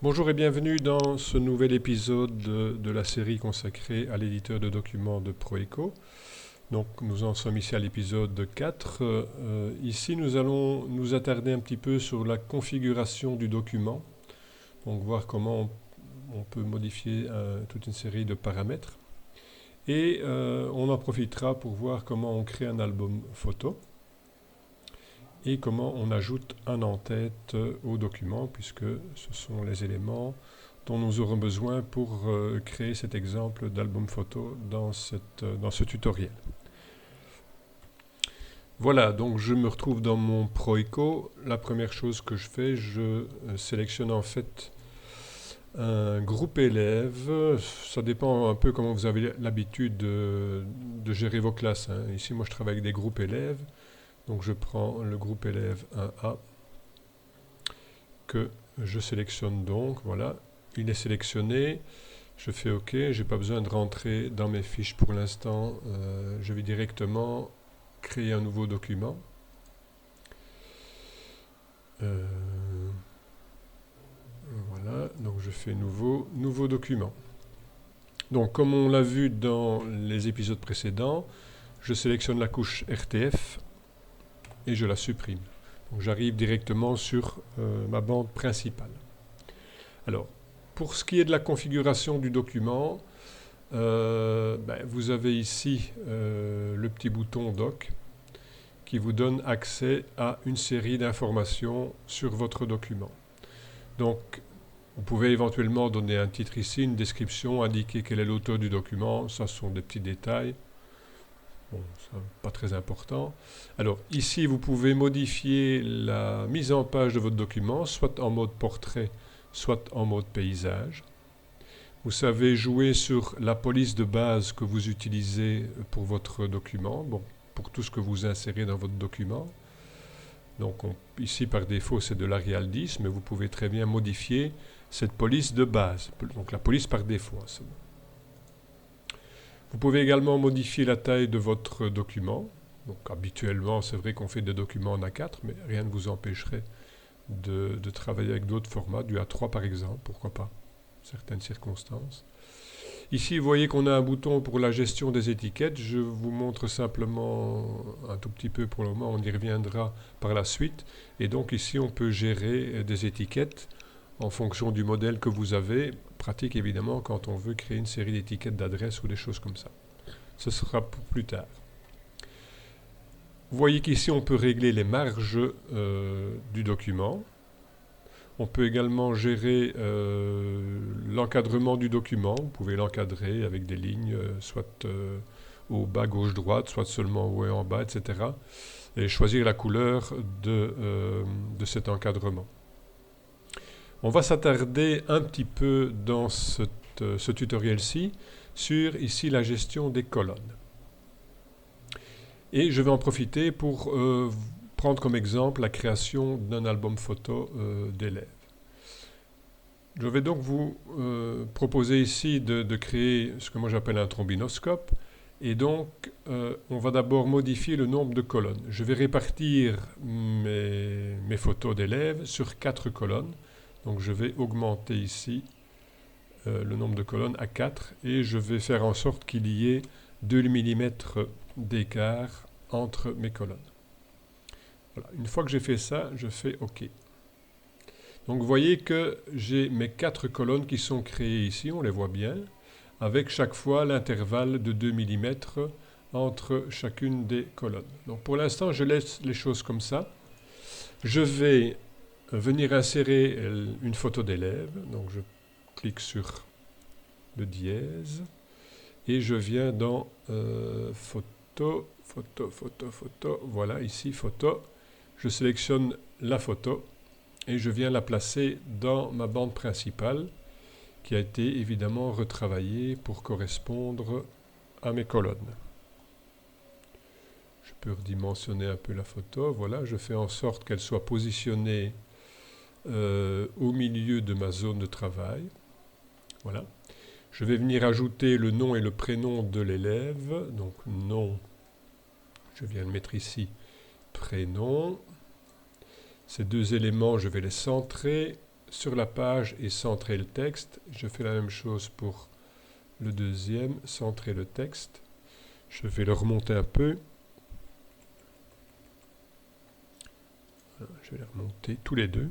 Bonjour et bienvenue dans ce nouvel épisode de la série consacrée à l'éditeur de documents de Proeco. Donc nous en sommes ici à l'épisode 4. Ici nous allons nous attarder un petit peu sur la configuration du document. Donc voir comment on peut modifier toute une série de paramètres. Et on en profitera pour voir comment on crée un album photo et comment on ajoute un en-tête au document, puisque ce sont les éléments dont nous aurons besoin pour créer cet exemple d'album photo dans ce tutoriel. Voilà, donc je me retrouve dans mon Proeco. La première chose que je fais, je sélectionne en fait un groupe élèves. Ça dépend un peu comment vous avez l'habitude de gérer vos classes, hein. Ici, moi, je travaille avec des groupes élèves. Donc je prends le groupe élève 1A que je sélectionne donc, voilà, il est sélectionné, je fais OK, j'ai pas besoin de rentrer dans mes fiches pour l'instant, je vais directement créer un nouveau document. Voilà, donc je fais nouveau document. Donc comme on l'a vu dans les épisodes précédents, je sélectionne la couche RTF et je la supprime. Donc j'arrive directement sur ma bande principale. Alors, pour ce qui est de la configuration du document, vous avez ici le petit bouton Doc qui vous donne accès à une série d'informations sur votre document. Donc, vous pouvez éventuellement donner un titre ici, une description, indiquer quel est l'auteur du document. Ça, ce sont des petits détails. Bon, ça, pas très important. Alors, ici, vous pouvez modifier la mise en page de votre document, soit en mode portrait, soit en mode paysage. Vous savez jouer sur la police de base que vous utilisez pour votre document, bon, pour tout ce que vous insérez dans votre document. Donc ici par défaut c'est de l'Arial 10, mais vous pouvez très bien modifier cette police de base, donc la police par défaut. Vous pouvez également modifier la taille de votre document. Donc habituellement c'est vrai qu'on fait des documents en A4, mais rien ne vous empêcherait de travailler avec d'autres formats, du A3 par exemple, pourquoi pas, certaines circonstances. Ici, vous voyez qu'on a un bouton pour la gestion des étiquettes. Je vous montre simplement un tout petit peu pour le moment, on y reviendra par la suite. Et donc ici, on peut gérer des étiquettes en fonction du modèle que vous avez. Pratique évidemment quand on veut créer une série d'étiquettes d'adresses ou des choses comme ça. Ce sera pour plus tard. Vous voyez qu'ici, on peut régler les marges du document. On peut également gérer l'encadrement du document. Vous pouvez l'encadrer avec des lignes, soit au bas, gauche, droite, soit seulement en haut et en bas, etc. Et choisir la couleur de cet encadrement. On va s'attarder un petit peu dans ce tutoriel-ci sur ici la gestion des colonnes. Et je vais en profiter pour prendre comme exemple la création d'un album photo d'élèves. Je vais donc vous proposer ici de créer ce que moi j'appelle un trombinoscope. Et donc, on va d'abord modifier le nombre de colonnes. Je vais répartir mes photos d'élèves sur 4 colonnes. Donc, je vais augmenter ici le nombre de colonnes à 4 et je vais faire en sorte qu'il y ait 2 mm d'écart entre mes colonnes. Voilà. Une fois que j'ai fait ça, je fais OK. Donc vous voyez que j'ai mes 4 colonnes qui sont créées ici, on les voit bien, avec chaque fois l'intervalle de 2 mm entre chacune des colonnes. Donc pour l'instant, je laisse les choses comme ça. Je vais venir insérer une photo d'élève. Donc je clique sur le dièse et je viens dans photo, photo, photo, photo. Voilà, ici, photo. Je sélectionne la photo et je viens la placer dans ma bande principale qui a été évidemment retravaillée pour correspondre à mes colonnes. Je peux redimensionner un peu la photo. Voilà, je fais en sorte qu'elle soit positionnée au milieu de ma zone de travail. Voilà. Je vais venir ajouter le nom et le prénom de l'élève. Donc nom, je viens le mettre ici, prénom. Ces 2 éléments, je vais les centrer. sur la page et centrer le texte. Je fais la même chose pour le deuxième, centrer le texte. Je vais le remonter un peu. Je vais les remonter tous les deux.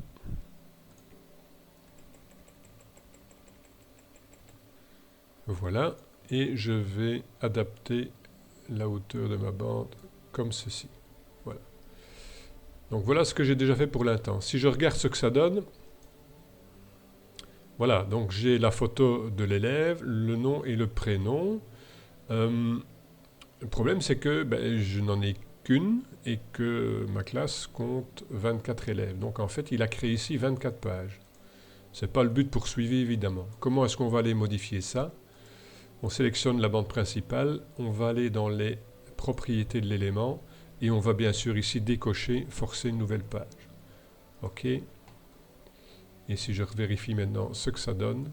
Voilà. Et je vais adapter la hauteur de ma bande comme ceci. Voilà. Donc voilà ce que j'ai déjà fait pour l'instant. Si je regarde ce que ça donne, voilà, donc j'ai la photo de l'élève, le nom et le prénom. Le problème c'est que je n'en ai qu'une et que ma classe compte 24 élèves. Donc en fait il a créé ici 24 pages. Ce n'est pas le but poursuivi évidemment. Comment est-ce qu'on va aller modifier ça? On sélectionne la bande principale, on va aller dans les propriétés de l'élément et on va bien sûr ici décocher, forcer une nouvelle page. OK. Et si je vérifie maintenant ce que ça donne,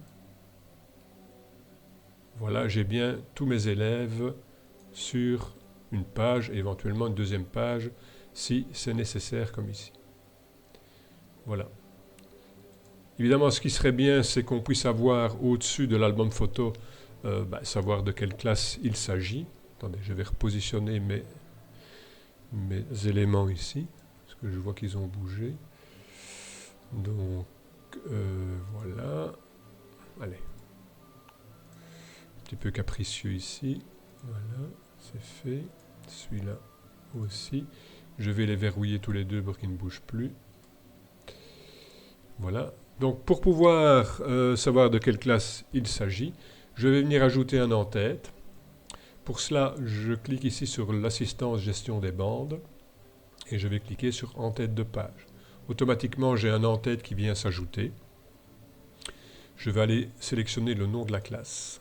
voilà, j'ai bien tous mes élèves sur une page, éventuellement une deuxième page, si c'est nécessaire comme ici. Voilà. Évidemment, ce qui serait bien, c'est qu'on puisse avoir au-dessus de l'album photo, savoir de quelle classe il s'agit. Attendez, je vais repositionner mes éléments ici, parce que je vois qu'ils ont bougé. Donc, voilà. Allez. Un petit peu capricieux ici. Voilà, c'est fait. Celui-là aussi. Je vais les verrouiller tous les deux pour qu'ils ne bougent plus. Voilà. Donc, pour pouvoir savoir de quelle classe il s'agit, je vais venir ajouter un en-tête. Pour cela, je clique ici sur l'assistance gestion des bandes et je vais cliquer sur en-tête de page. Automatiquement, j'ai un en-tête qui vient s'ajouter. Je vais aller sélectionner le nom de la classe.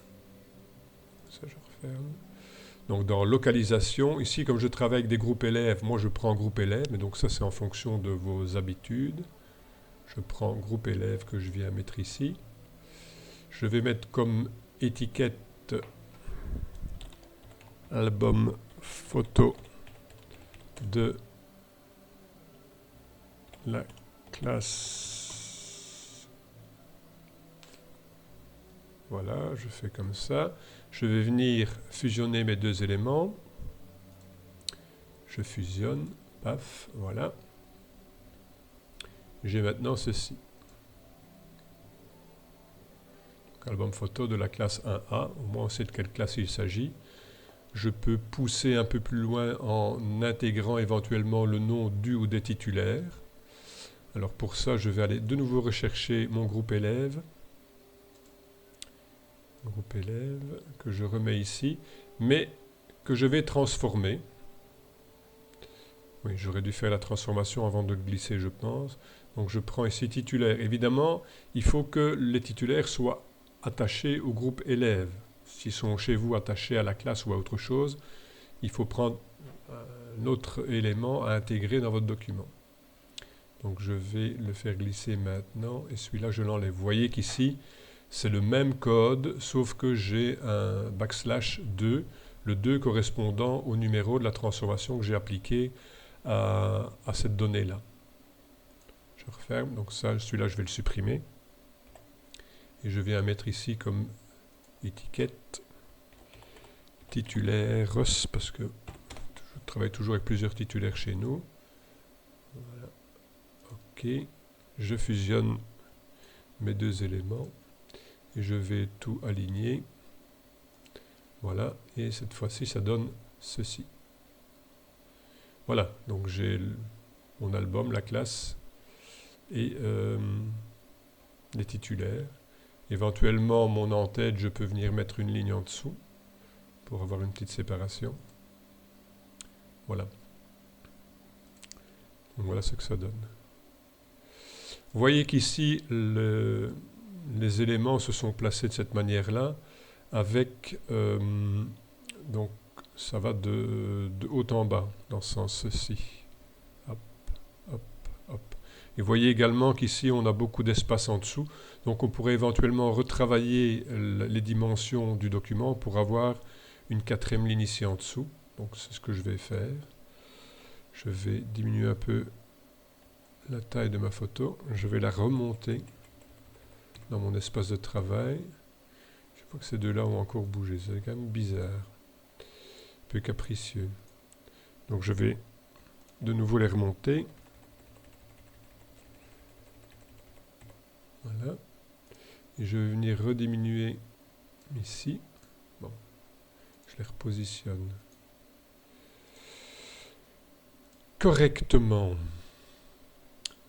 Ça, je referme. Donc, dans localisation, ici, comme je travaille avec des groupes élèves, moi, je prends groupe élèves. Mais donc, ça, c'est en fonction de vos habitudes. Je prends groupe élèves que je viens mettre ici. Je vais mettre comme étiquette album photo de la classe. Voilà, je fais comme ça. Je vais venir fusionner mes deux éléments. Je fusionne, paf, voilà. J'ai maintenant ceci. Donc, album photo de la classe 1A. Au moins on sait de quelle classe il s'agit. Je peux pousser un peu plus loin en intégrant éventuellement le nom du ou des titulaires. Alors pour ça, je vais aller de nouveau rechercher mon groupe élève. Groupe élève que je remets ici, mais que je vais transformer. Oui, j'aurais dû faire la transformation avant de le glisser, je pense. Donc je prends ici titulaire. Évidemment, il faut que les titulaires soient attachés au groupe élève. S'ils sont chez vous attachés à la classe ou à autre chose, il faut prendre un autre élément à intégrer dans votre document. Donc je vais le faire glisser maintenant et celui-là je l'enlève. Vous voyez qu'ici c'est le même code sauf que j'ai un \2, le 2 correspondant au numéro de la transformation que j'ai appliqué à cette donnée-là. Je referme, donc ça, celui-là je vais le supprimer. Et je viens mettre ici comme étiquette titulaire, parce que je travaille toujours avec plusieurs titulaires chez nous. Voilà. OK. Je fusionne mes deux éléments et je vais tout aligner. Voilà. Et cette fois-ci, ça donne ceci. Voilà. Donc j'ai mon album, la classe et les titulaires. Éventuellement, mon en-tête, je peux venir mettre une ligne en dessous pour avoir une petite séparation. Voilà. Donc voilà ce que ça donne. Vous voyez qu'ici, les éléments se sont placés de cette manière-là, avec, donc ça va de haut en bas, dans ce sens-ci. Hop, hop, hop. Et vous voyez également qu'ici, on a beaucoup d'espace en dessous, donc on pourrait éventuellement retravailler les dimensions du document pour avoir une quatrième ligne ici en dessous. Donc c'est ce que je vais faire. Je vais diminuer un peu la taille de ma photo. Je vais la remonter. dans mon espace de travail. Je vois que ces deux-là ont encore bougé. C'est quand même bizarre. Un peu capricieux. Donc je vais de nouveau les remonter. Voilà. Et je vais venir rediminuer ici. Bon. Je les repositionne correctement.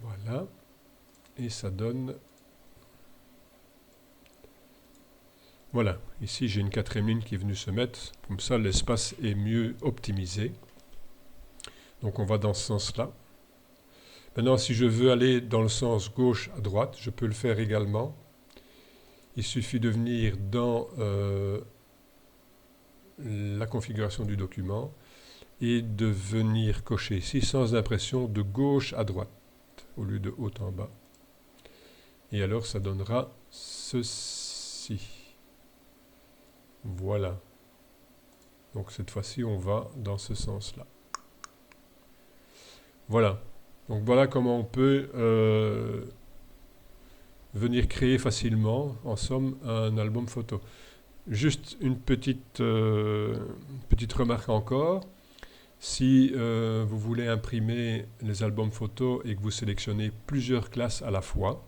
Voilà. Et ça donne... Voilà. Ici, j'ai une quatrième ligne qui est venue se mettre. Comme ça, l'espace est mieux optimisé. Donc, on va dans ce sens-là. Maintenant, si je veux aller dans le sens gauche à droite, je peux le faire également. Il suffit de venir dans la configuration du document et de venir cocher ici sans impression de gauche à droite au lieu de haut en bas. Et alors ça donnera ceci. Voilà. Donc cette fois-ci on va dans ce sens-là. Voilà. Donc voilà comment on peut venir créer facilement, en somme, un album photo. Juste une petite remarque encore. Si vous voulez imprimer les albums photos et que vous sélectionnez plusieurs classes à la fois,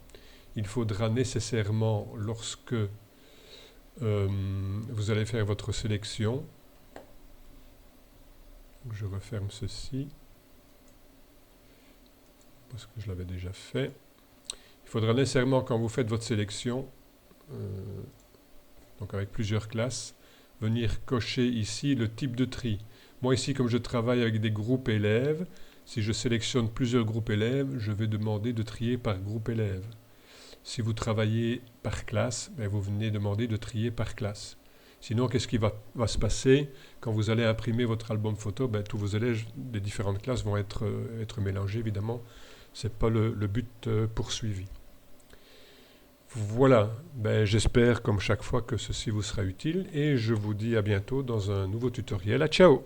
il faudra nécessairement, lorsque vous allez faire votre sélection, je referme ceci, parce que je l'avais déjà fait, il faudra nécessairement, quand vous faites votre sélection, donc avec plusieurs classes, venir cocher ici le type de tri. Moi ici, comme je travaille avec des groupes élèves, si je sélectionne plusieurs groupes élèves, je vais demander de trier par groupe élève. Si vous travaillez par classe, ben vous venez demander de trier par classe. Sinon, qu'est-ce qui va se passer quand vous allez imprimer votre album photo? Ben, tous vos élèves des différentes classes vont être mélangés, évidemment. Ce n'est pas le but poursuivi. Voilà, ben, j'espère comme chaque fois que ceci vous sera utile et je vous dis à bientôt dans un nouveau tutoriel. À ciao!